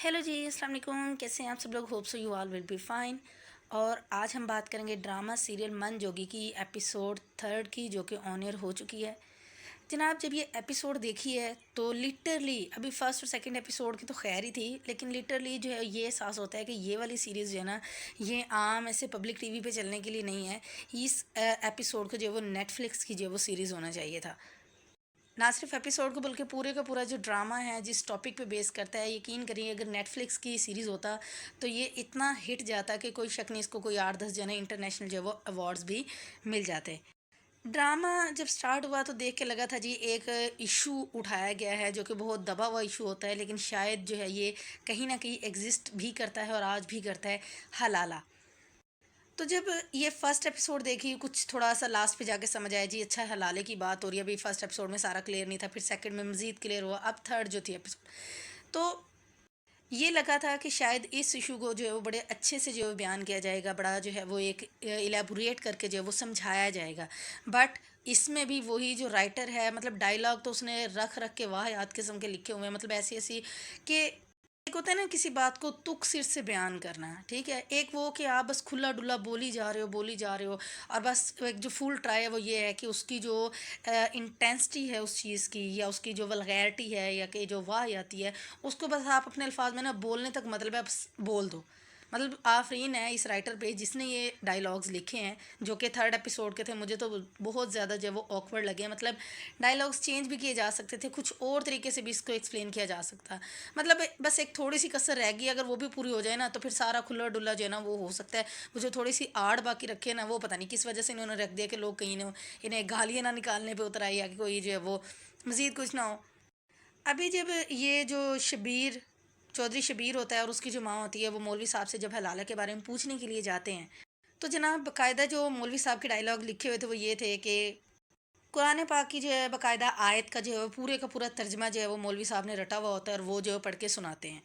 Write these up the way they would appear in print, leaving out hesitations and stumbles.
Hello जी, अस्सलाम वालेकुम। कैसे हैं आप सब लोग? Hope so you all will be fine. और आज हम बात करेंगे ड्रामा सीरियल मन जोगी की एपिसोड 3 की, जो कि ऑन एयर हो चुकी है। जनाब, जब ये एपिसोड देखी है तो लिटरली अभी फर्स्ट और सेकंड एपिसोड की तो खैर ही थी, लेकिन लिटरली जो है ये एहसास होता है कि ये वाली सीरीज़ जो है ना, ये आम ऐसे पब्लिक टीवी पे चलने के लिए नहीं है। इस एपिसोड को जो है वो नेटफ्लिक्स की जो है वो सीरीज़ होना चाहिए था। ना सिर्फ एपिसोड को बल्कि पूरे का पूरा जो ड्रामा है जिस टॉपिक पे बेस करता है, यकीन करिए अगर नेटफ्लिक्स की सीरीज़ होता तो ये इतना हिट जाता कि कोई शक नहीं, इसको कोई 8-10 जने इंटरनेशनल जो है वो अवार्ड्स भी मिल जाते। ड्रामा जब स्टार्ट हुआ तो देख के लगा था जी एक इशू उठाया गया है जो कि बहुत दबा हुआ इशू होता है, लेकिन शायद जो है ये कहीं ना कहीं एग्जिस्ट भी करता है और आज भी करता है। हलाला। तो जब ये फर्स्ट एपिसोड देखी, कुछ थोड़ा सा लास्ट पे जाके समझ आया जी, अच्छा हलाले की बात हो रही है। अभी फर्स्ट एपिसोड में सारा क्लियर नहीं था, फिर सेकंड में मज़ीद क्लियर हुआ, अब थर्ड जो थी एपिसोड, तो ये लगा था कि शायद इस इशू को जो है वो बड़े अच्छे से जो है बयान किया जाएगा, बड़ा जो है वो एक इलेबोरेट करके जो है वो समझाया जाएगा। बट इसमें भी वही जो राइटर है, मतलब डायलॉग तो उसने रख रख के वाह याद किस्म के लिखे हुए हैं, मतलब ऐसी ऐसी कि एक होता है ना किसी बात को तुक सिर से बयान करना, ठीक है। एक वो कि आप बस खुला डुला बोली जा रहे हो बोली जा रहे हो, और बस एक जो फुल ट्राई है वो ये है कि उसकी जो इंटेंसिटी है उस चीज़ की, या उसकी जो वल्गैरिटी है, या कि जो वाह आती है, उसको बस आप अपने अल्फाज में ना बोलने तक मतलब है, बस बोल दो। मतलब आफरीन है इस राइटर पे जिसने ये डायलॉग्स लिखे हैं, जो कि थर्ड एपिसोड के थे। मुझे तो बहुत ज़्यादा जो है वो ऑकवर्ड लगे, मतलब डायलॉग्स चेंज भी किए जा सकते थे, कुछ और तरीके से भी इसको एक्सप्लेन किया जा सकता। मतलब बस एक थोड़ी सी कसर रह गई, अगर वो भी पूरी हो जाए ना तो फिर सारा खुला डुला जो है ना वो हो सकता है। वो जो थोड़ी सी आड़ बाकी रखे ना, वो पता नहीं किस वजह से इन्होंने रख दिया कि लोग कहीं ना इन्हें गालियाँ ना निकालने पे उतर आए, या कि कोई जो है वो मज़ीद कुछ ना हो। अभी जब ये जो शबीर चौधरी शबीर होता है और उसकी जो माँ होती है, वो मौलवी साहब से जब हलाला के बारे में पूछने के लिए जाते हैं, तो जनाब बाकायदा जो मौलवी साहब के डायलॉग लिखे हुए थे वो ये थे कि कुरान पाक की जो है बाकायदा आयत का जो है वो पूरे का पूरा तर्जमा जो है वो मौलवी साहब ने रटा हुआ होता है, और वो जो है पढ़ के सुनाते हैं।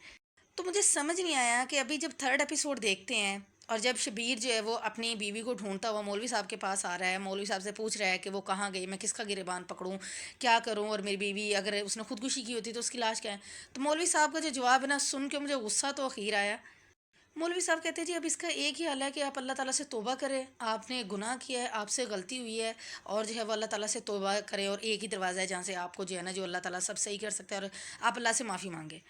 तो मुझे समझ नहीं आया कि अभी जब थर्ड एपिसोड देखते हैं और जब शबीर जो है वो अपनी बीवी को ढूंढता हुआ मौलवी साहब के पास आ रहा है, मौलवी साहब से पूछ रहा है कि वो कहाँ गई, मैं किसका गिरबान पकड़ूं, क्या करूं, और मेरी बीवी अगर उसने खुदकुशी की होती तो उसकी लाश क्या है। तो मौलवी साहब का जो जवाब है ना, सुन के मुझे गुस्सा तो अखीर आया। मौलवी साहब कहते हैं जी अब इसका एक ही हल है कि आप अल्लाह ताला से तौबा करें, आपने गुनाह किया है, आपसे गलती हुई है, और जो है वो अल्लाह ताला से तौबा करें, और एक ही दरवाज़ा है जहाँ से आपको जो है ना जो अल्लाह ताला सब सही कर सकता है, और आप अल्लाह से माफ़ी मांगे।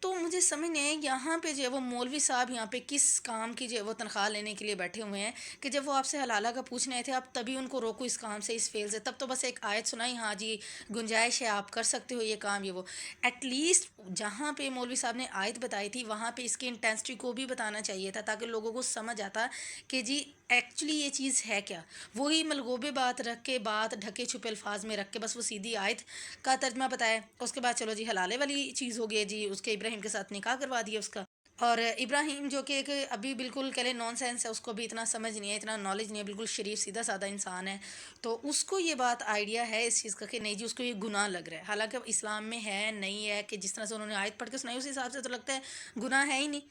तो मुझे समझ नहीं है यहाँ पे जो है वो मौलवी साहब यहाँ पे किस काम की जो है वो तनख्वाह लेने के लिए बैठे हुए हैं, कि जब वो आपसे हलाला का पूछने आए थे आप तभी उनको रोको इस काम से, इस फेल से, तब तो बस एक आयत सुनाई, हाँ जी गुंजाइश है, आप कर सकते हो ये काम ये वो। एटलीस्ट जहाँ पे मौलवी साहब ने आयत बताई थी वहाँ पे इसकी इंटेंसिटी को भी बताना चाहिए था, ताकि लोगों को समझ आता कि जी एक्चुअली ये चीज़ है क्या। वही मलगोबे बात रख के, बात ढके छुपे अल्फाज में रख के बस वो सीधी आयत का तर्जमा बताया, उसके बाद चलो जी हलाले वाली चीज़ हो गई जी, उसके इब्राहिम के साथ निकाह करवा दिया उसका। और इब्राहिम जो कि एक अभी बिल्कुल कह लें नॉन सेंस है, उसको भी इतना समझ नहीं है, इतना नॉलेज नहीं है, बिल्कुल शरीफ सीधा साधा इंसान है। तो उसको ये बात आइडिया है इस चीज़ का कि नहीं जी उसको ये गुनाह लग रहा है, हालांकि अब इस्लाम में है नहीं है, कि जिस तरह से उन्होंने आयत पढ़ के सुनाई उस हिसाब से तो लगता है गुनाह है ही नहीं।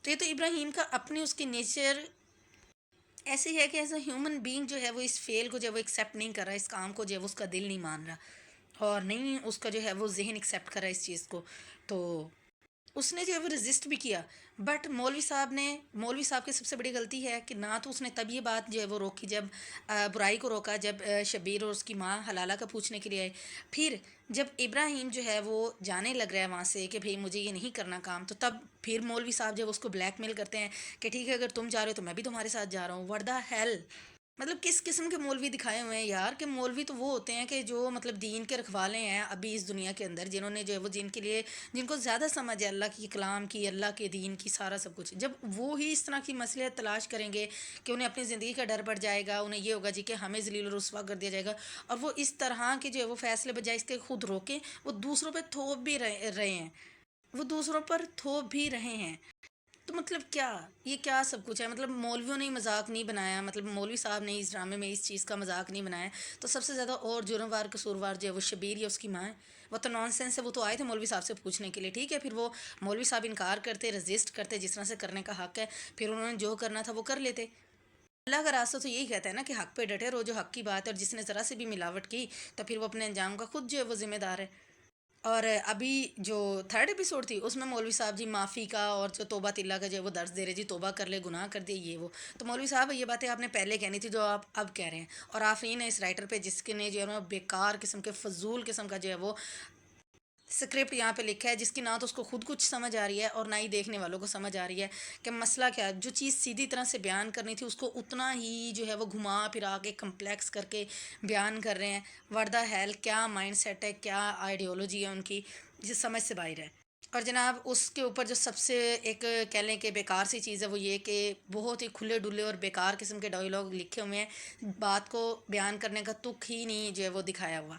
तो ये तो इब्राहिम का अपनी उसकी नेचर ऐसी है कि एज अ ह्यूमन बीइंग जो है वो इस फेल को जो है वो एक्सेप्ट नहीं कर रहा, इस काम को जो है वो उसका दिल नहीं मान रहा, और नहीं उसका जो है वो जहन एक्सेप्ट कर रहा है इस चीज़ को। तो उसने जो है वो रेजिस्ट भी किया। बट मौलवी साहब की सबसे बड़ी गलती है कि ना तो उसने तब ये बात जो है वो रोकी जब बुराई को रोका, जब शबीर और उसकी माँ हलाला का पूछने के लिए आए। फिर जब इब्राहिम जो है वो जाने लग रहा है वहाँ से कि भाई मुझे ये नहीं करना काम, तो तब फिर मौलवी साहब जब उसको ब्लैकमेल करते हैं कि ठीक है अगर तुम जा रहे हो तो मैं भी तुम्हारे साथ जा रहा हूँ। What the hell. मतलब किस किस्म के मौलवी दिखाए हुए हैं यार, कि मौलवी तो वो होते हैं कि जो मतलब दीन के रखवाले हैं अभी इस दुनिया के अंदर, जिन्होंने जो है वो जिनके लिए जिनको ज़्यादा समझ है अल्लाह की कलाम की, अल्लाह के दीन की, सारा सब कुछ। जब वो ही इस तरह की मसले तलाश करेंगे कि उन्हें अपनी ज़िंदगी का डर पड़ जाएगा, उन्हें ये होगा जी कि हमें जलील और रुस्वा कर दिया जाएगा, और वो इस तरह के जो है वो फैसले बजाय इसके खुद रोकें, वो दूसरों पर थोप भी रहे हैं, वो दूसरों पर थोप भी रहे हैं। तो मतलब क्या, ये क्या सब कुछ है। मतलब मौलवियों ने ही मजाक नहीं बनाया, मतलब मौलवी साहब ने इस ड्रामे में इस चीज़ का मजाक नहीं बनाया, तो सबसे ज़्यादा और जुर्मवार कसूरवार जो है वो शबीर या उसकी माँ है। वो तो नॉनसेंस है, वो तो आए थे मौलवी साहब से पूछने के लिए, ठीक है, फिर वो मौलवी साहब इनकार करते, रजिस्ट करते, जिस तरह से करने का हक है, फिर उन्होंने जो करना था वो कर लेते। अल्लाह का रास्ता तो यही कहता है ना कि हक पे डटे रहो, जो हक की बात है, और जिसने ज़रा से भी मिलावट की तो फिर वो अपने अंजाम का खुद जो है वो जिम्मेदार है। اور ابھی جو تھرڈ ایپیسوڈ تھی اس میں مولوی صاحب جی معافی کا اور جو توبہ تلّہ کا جو ہے وہ درس دے رہے، جی توبہ کر لے، گناہ کر دے، یہ وہ. تو مولوی صاحب یہ باتیں آپ نے پہلے کہنی تھی جو آپ اب کہہ رہے ہیں، اور آفرین ہے اس رائٹر پہ جس کے نے جو ہے نا بیکار قسم کے فضول قسم کا جو ہے وہ اسکرپٹ یہاں پہ لکھا ہے، جس کی نہ تو اس کو خود کچھ سمجھ آ رہی ہے اور نہ ہی دیکھنے والوں کو سمجھ آ رہی ہے کہ مسئلہ کیا ہے. جو چیز سیدھی طرح سے بیان کرنی تھی اس کو اتنا ہی جو ہے وہ گھما پھرا کے کمپلیکس کر کے بیان کر رہے ہیں. وردہ ہیل کیا مائنڈ سیٹ ہے، کیا آئیڈیولوجی ہے ان کی، جس سمجھ سے باہر ہے. اور جناب اس کے اوپر جو سب سے ایک کہہ لیں کہ بیکار سی چیز ہے وہ یہ کہ بہت ہی کھلے ڈلے اور بیکار قسم کے ڈائلاگ لکھے ہوئے ہیں، بات کو بیان کرنے کا تک ہی نہیں جو ہے وہ دکھایا ہوا.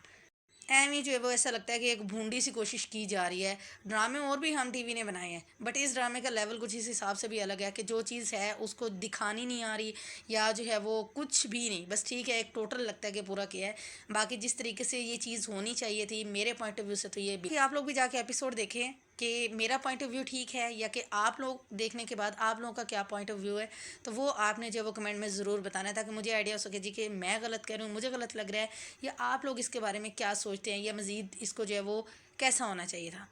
ایویں جو ہے وہ ایسا لگتا ہے کہ ایک بھونڈی سی کوشش کی جا رہی ہے. ڈرامے اور بھی ہم ٹی وی نے بنائے ہیں بٹ اس ڈرامے کا لیول کچھ اس حساب سے بھی الگ ہے کہ جو چیز ہے اس کو دکھانی نہیں آ رہی یا جو ہے وہ کچھ بھی نہیں، بس ٹھیک ہے ایک ٹوٹل لگتا ہے کہ پورا کیا ہے. باقی جس طریقے سے یہ چیز ہونی چاہیے تھی میرے پوائنٹ آف ویو سے تو یہ بھی کہ آپ لوگ بھی جا کے ایپیسوڈ دیکھیں کہ میرا پوائنٹ آف ویو ٹھیک ہے یا کہ آپ لوگ دیکھنے کے بعد آپ لوگوں کا کیا پوائنٹ آف ویو ہے. تو وہ آپ نے جو ہے وہ کمنٹ میں ضرور بتانا ہے تاکہ مجھے آئیڈیا ہو سکے جی کہ میں غلط کہہ رہی ہوں، مجھے غلط لگ رہا ہے، یا آپ لوگ اس کے بارے میں کیا سوچتے ہیں یا مزید اس کو جو ہے وہ کیسا ہونا چاہیے تھا.